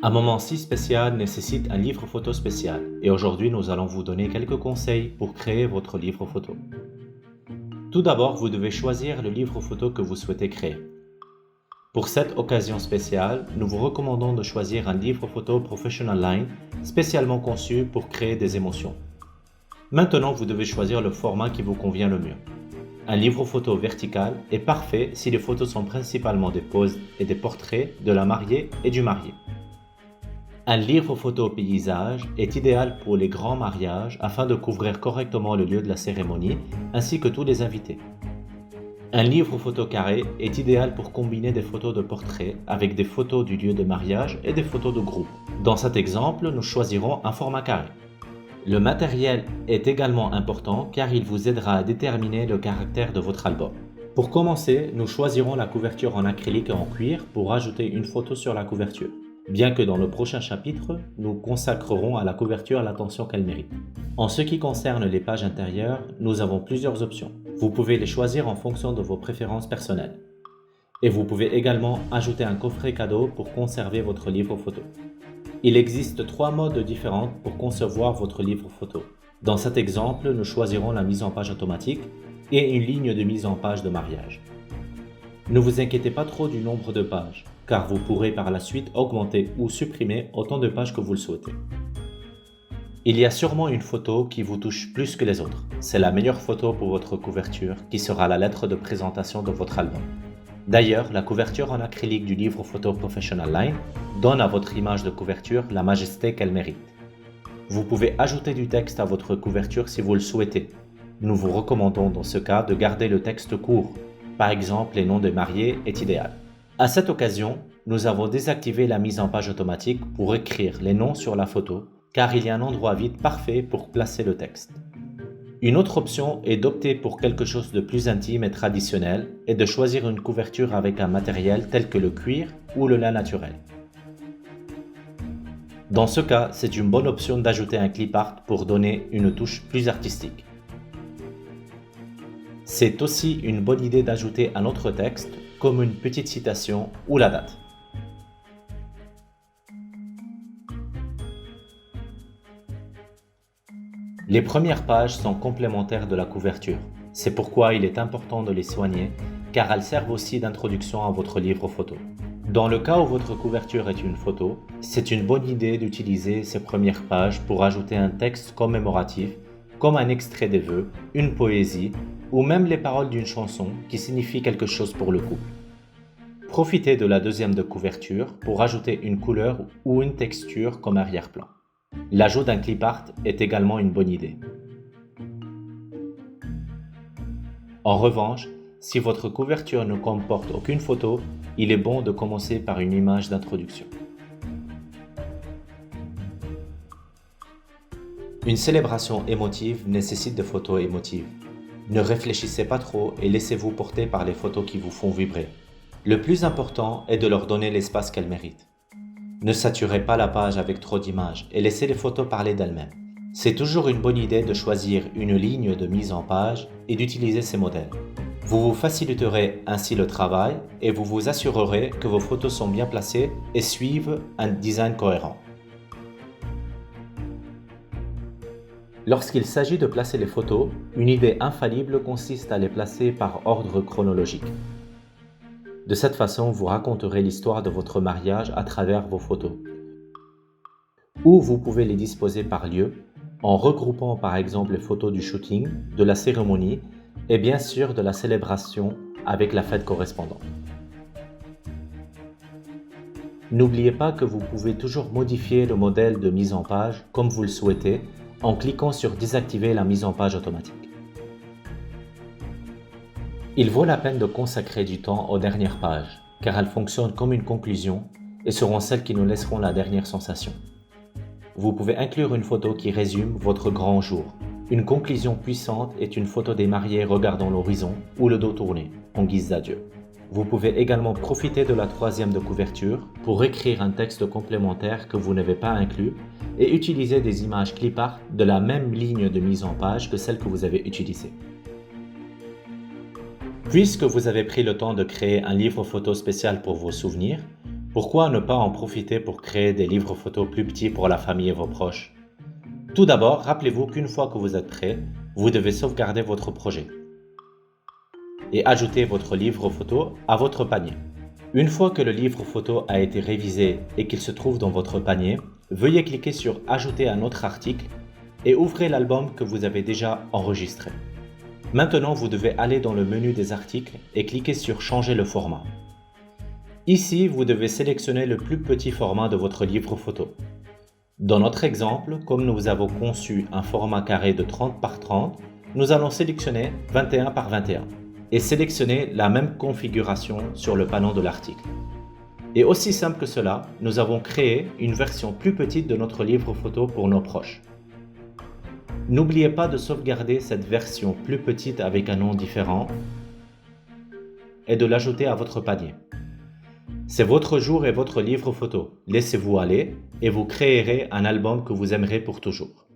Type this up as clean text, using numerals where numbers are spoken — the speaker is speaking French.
Un moment si spécial nécessite un livre photo spécial et aujourd'hui nous allons vous donner quelques conseils pour créer votre livre photo. Tout d'abord, vous devez choisir le livre photo que vous souhaitez créer. Pour cette occasion spéciale, nous vous recommandons de choisir un livre photo Professional Line spécialement conçu pour créer des émotions. Maintenant, vous devez choisir le format qui vous convient le mieux. Un livre photo vertical est parfait si les photos sont principalement des poses et des portraits de la mariée et du marié. Un livre photo paysage est idéal pour les grands mariages afin de couvrir correctement le lieu de la cérémonie ainsi que tous les invités. Un livre photo carré est idéal pour combiner des photos de portrait avec des photos du lieu de mariage et des photos de groupe. Dans cet exemple, nous choisirons un format carré. Le matériel est également important car il vous aidera à déterminer le caractère de votre album. Pour commencer, nous choisirons la couverture en acrylique et en cuir pour ajouter une photo sur la couverture. Bien que dans le prochain chapitre, nous consacrerons à la couverture l'attention qu'elle mérite. En ce qui concerne les pages intérieures, nous avons plusieurs options. Vous pouvez les choisir en fonction de vos préférences personnelles. Et vous pouvez également ajouter un coffret cadeau pour conserver votre livre photo. Il existe 3 modes différents pour concevoir votre livre photo. Dans cet exemple, nous choisirons la mise en page automatique et une ligne de mise en page de mariage. Ne vous inquiétez pas trop du nombre de pages, car vous pourrez par la suite augmenter ou supprimer autant de pages que vous le souhaitez. Il y a sûrement une photo qui vous touche plus que les autres. C'est la meilleure photo pour votre couverture qui sera la lettre de présentation de votre album. D'ailleurs, la couverture en acrylique du livre photo Professional Line donne à votre image de couverture la majesté qu'elle mérite. Vous pouvez ajouter du texte à votre couverture si vous le souhaitez. Nous vous recommandons dans ce cas de garder le texte court. Par exemple, les noms des mariés est idéal. À cette occasion, nous avons désactivé la mise en page automatique pour écrire les noms sur la photo, car il y a un endroit vide parfait pour placer le texte. Une autre option est d'opter pour quelque chose de plus intime et traditionnel et de choisir une couverture avec un matériel tel que le cuir ou le lin naturel. Dans ce cas, c'est une bonne option d'ajouter un clip art pour donner une touche plus artistique. C'est aussi une bonne idée d'ajouter un autre texte, comme une petite citation ou la date. Les premières pages sont complémentaires de la couverture. C'est pourquoi il est important de les soigner, car elles servent aussi d'introduction à votre livre photo. Dans le cas où votre couverture est une photo, c'est une bonne idée d'utiliser ces premières pages pour ajouter un texte commémoratif, comme un extrait des vœux, une poésie, ou même les paroles d'une chanson qui signifie quelque chose pour le couple. Profitez de la deuxième de couverture pour ajouter une couleur ou une texture comme arrière-plan. L'ajout d'un clip art est également une bonne idée. En revanche, si votre couverture ne comporte aucune photo, il est bon de commencer par une image d'introduction. Une célébration émotive nécessite des photos émotives. Ne réfléchissez pas trop et laissez-vous porter par les photos qui vous font vibrer. Le plus important est de leur donner l'espace qu'elles méritent. Ne saturez pas la page avec trop d'images et laissez les photos parler d'elles-mêmes. C'est toujours une bonne idée de choisir une ligne de mise en page et d'utiliser ces modèles. Vous vous faciliterez ainsi le travail et vous vous assurerez que vos photos sont bien placées et suivent un design cohérent. Lorsqu'il s'agit de placer les photos, une idée infaillible consiste à les placer par ordre chronologique. De cette façon, vous raconterez l'histoire de votre mariage à travers vos photos. Ou vous pouvez les disposer par lieu, en regroupant par exemple les photos du shooting, de la cérémonie et bien sûr de la célébration avec la fête correspondante. N'oubliez pas que vous pouvez toujours modifier le modèle de mise en page comme vous le souhaitez en cliquant sur désactiver la mise en page automatique. Il vaut la peine de consacrer du temps aux dernières pages, car elles fonctionnent comme une conclusion et seront celles qui nous laisseront la dernière sensation. Vous pouvez inclure une photo qui résume votre grand jour. Une conclusion puissante est une photo des mariés regardant l'horizon ou le dos tourné, en guise d'adieu. Vous pouvez également profiter de la troisième de couverture pour écrire un texte complémentaire que vous n'avez pas inclus et utiliser des images clip art de la même ligne de mise en page que celle que vous avez utilisée. Puisque vous avez pris le temps de créer un livre photo spécial pour vos souvenirs, Pourquoi ne pas en profiter pour créer des livres photos plus petits pour la famille et vos proches? Tout d'abord, rappelez-vous qu'une fois que vous êtes prêt, vous devez sauvegarder votre projet et ajouter votre livre photo à votre panier. Une fois que le livre photo a été révisé et qu'il se trouve dans votre panier, veuillez cliquer sur Ajouter un autre article et ouvrez l'album que vous avez déjà enregistré. Maintenant, vous devez aller dans le menu des articles et cliquer sur Changer le format. Ici, vous devez sélectionner le plus petit format de votre livre photo. Dans notre exemple, comme nous avons conçu un format carré de 30 par 30, nous allons sélectionner 21 par 21 et sélectionner la même configuration sur le panneau de l'article. Et aussi simple que cela, nous avons créé une version plus petite de notre livre photo pour nos proches. N'oubliez pas de sauvegarder cette version plus petite avec un nom différent et de l'ajouter à votre panier. C'est votre jour et votre livre photo. Laissez-vous aller et vous créerez un album que vous aimerez pour toujours.